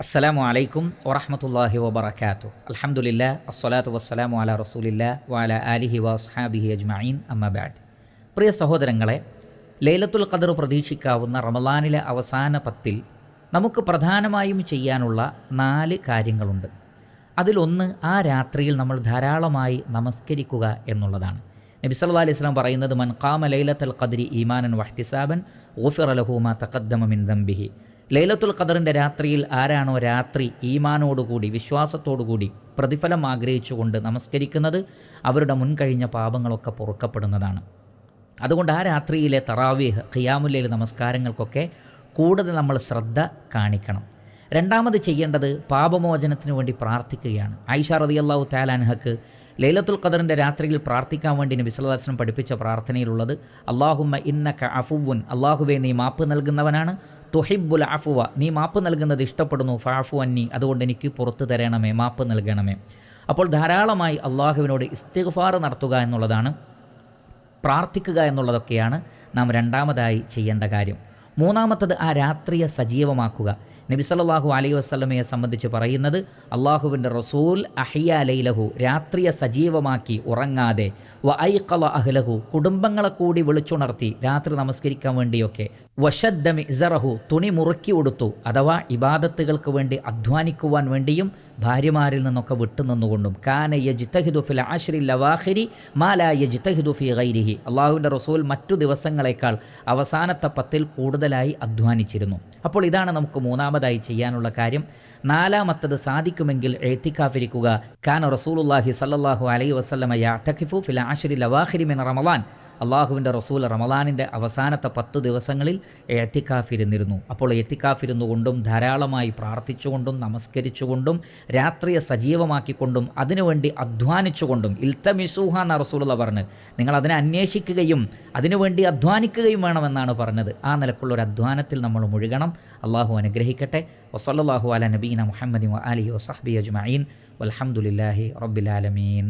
അസ്സലാമു അലൈക്കും വറഹ്മത്തുള്ളാഹി വബറകാതുഹു. അൽഹംദുലില്ലാഹ് അസ്സലാത്തു വസ്സലാമു അലാ റസൂലില്ലാഹ് വഅലാ ആലിഹി വഅസ്ഹാബിഹി അജ്മഈൻ അമ്മാ ബഅദ്. പ്രിയ സഹോദരങ്ങളെ, ലൈലത്തുൽ ഖദർ പ്രതീക്ഷിക്കാവുന്ന റമളാനിലെ അവസാന 10 നമുക്ക് പ്രധാനമായും ചെയ്യാനുള്ള 4 കാര്യങ്ങളുണ്ട്. അതിലൊന്ന് ആ രാത്രിയിൽ നമ്മൾ ധാരാളമായി നമസ്കരിക്കുക എന്നുള്ളതാണ്. നബി സല്ലല്ലാഹു അലൈഹി വസല്ലം പറയുന്നത്, മൻ ഖാമ ലൈലത്തുൽ ഖദ്രി ഈമാനൻ വഹ്തിസാബൻ ഗുഫിറ ലഹു മാ തഖദ്ദമ മിൻ ദംബിഹി. ലൈലത്തുൽ ഖദറിൻ്റെ രാത്രിയിൽ ആരാണോ രാത്രി ഈമാനോടുകൂടി വിശ്വാസത്തോടുകൂടി പ്രതിഫലം ആഗ്രഹിച്ചുകൊണ്ട് നമസ്കരിക്കുന്നത്, അവരുടെ മുൻകഴിഞ്ഞ പാപങ്ങളൊക്കെ പൊറുക്കപ്പെടുന്നതാണ്. അതുകൊണ്ട് ആ രാത്രിയിലെ തറാവീഹ് ഖിയാമുൽ ലൈൽ നമസ്കാരങ്ങൾക്കൊക്കെ കൂടുതൽ നമ്മൾ ശ്രദ്ധ കാണിക്കണം. രണ്ടാമത് ചെയ്യേണ്ടത് പാപമോചനത്തിന് വേണ്ടി പ്രാർത്ഥിക്കുകയാണ്. ആയിഷ റളിയല്ലാഹു തആല അൻഹക്ക് ലൈലത്തുൽ ഖദറിൻ്റെ രാത്രിയിൽ പ്രാർത്ഥിക്കാൻ വേണ്ടി നബി സല്ലല്ലാഹു അലൈഹി വസല്ലം പഠിപ്പിച്ച പ്രാർത്ഥനയിലുള്ളത്, അല്ലാഹുമ്മ ഇന്നക അഫുവുൻ, അല്ലാഹുവേ നീ മാപ്പ് നൽകുന്നവനാണ്, തുഹിബ്ബുൽ അഫുവ, നീ മാപ്പ് നൽകുന്നത് ഇഷ്ടപ്പെടുന്നു, ഫഅഫു അന്നി, അതുകൊണ്ട് എനിക്ക് പുറത്തു തരണമേ, മാപ്പ് നൽകണമേ. അപ്പോൾ ധാരാളമായി അള്ളാഹുവിനോട് ഇസ്തിഗ്ഫാർ നടത്തുക എന്നുള്ളതാണ്, പ്രാർത്ഥിക്കുക എന്നുള്ളതൊക്കെയാണ് നാം രണ്ടാമതായി ചെയ്യേണ്ട കാര്യം. മൂന്നാമത്തത് ആ രാത്രിയെ സജീവമാക്കുക. നബി സല്ലല്ലാഹു അലൈഹി വസല്ലമയെ സംബന്ധിച്ച് പറയുന്നത്, അള്ളാഹുവിൻ്റെ റസൂൽ അഹിയ ലൈലഹു, രാത്രിയെ സജീവമാക്കി ഉറങ്ങാതെ, വ ഐഖള അഹ്ലഹു, കുടുംബങ്ങളെ കൂടി വിളിച്ചുണർത്തി രാത്രി നമസ്കരിക്കാൻ വേണ്ടിയൊക്കെ, വശദ്ദ മിഅ്സറഹു, തുണി മുറുക്കി ഉടുത്തു, അഥവാ ഇബാദത്തുകൾക്ക് വേണ്ടി അധ്വാനിക്കുവാൻ വേണ്ടിയും ഭാര്യമാരിൽ നിന്നൊക്കെ വിട്ടുനിന്നുകൊണ്ടും, കാന യജ്തഹിദു ഫിൽ അശ്രിൽ അവാഖിരി മാ ലാ യജ്തഹിദു ഫി ഗൈരിഹി, അള്ളാഹുവിൻ്റെ റസൂൽ മറ്റു ദിവസങ്ങളെക്കാൾ അവസാനത്തെ 10 കൂടുതലായി അധ്വാനിച്ചിരുന്നു. അപ്പോൾ ഇതാണ് നമുക്ക് മൂന്നാമതായി ചെയ്യാനുള്ള കാര്യം. നാലാമത്തത് സാധിക്കുമെങ്കിൽ ഇഅ്തികാഫിരിക്കുക. കാന റസൂലുള്ളാഹി സ്വല്ലല്ലാഹു അലൈഹി വസല്ലമ യഅ്തകിഫു ഫിൽ അശ്രിൽ അവാഖിരി മിൻ റമളാൻ, അള്ളാഹുവിൻ്റെ റസൂൽ റമളാനിൻ്റെ അവസാനത്തെ 10 ദിവസങ്ങളിൽ ഇഅ്തികാഫിരുന്നിരുന്നു. അപ്പോൾ ഇഅ്തികാഫിരുന്നു കൊണ്ടും ധാരാളമായി പ്രാർത്ഥിച്ചുകൊണ്ടും നമസ്കരിച്ചുകൊണ്ടും രാത്രിയെ സജീവമാക്കിക്കൊണ്ടും അതിനുവേണ്ടി അധ്വാനിച്ചുകൊണ്ടും, ഇൽതമിസൂഹ എന്ന റസൂലുള്ള പറഞ്ഞ്, നിങ്ങൾ അതിനെ അന്വേഷിക്കുകയും അതിനുവേണ്ടി അധ്വാനിക്കുകയും വേണമെന്നാണ് പറഞ്ഞത്. ആ നിലക്കുള്ള ഒരു അധ്വാനത്തിൽ നമ്മൾ മുഴുകണം. അള്ളാഹു അനുഗ്രഹിക്കട്ടെ. വസല്ലല്ലാഹു അലാ നബീന മുഹമ്മദിൻ വ ആലിഹി വസഹ്ബിഹി അജ്മഈൻ വൽഹംദുലില്ലാഹി റബ്ബിൽ ആലമീൻ.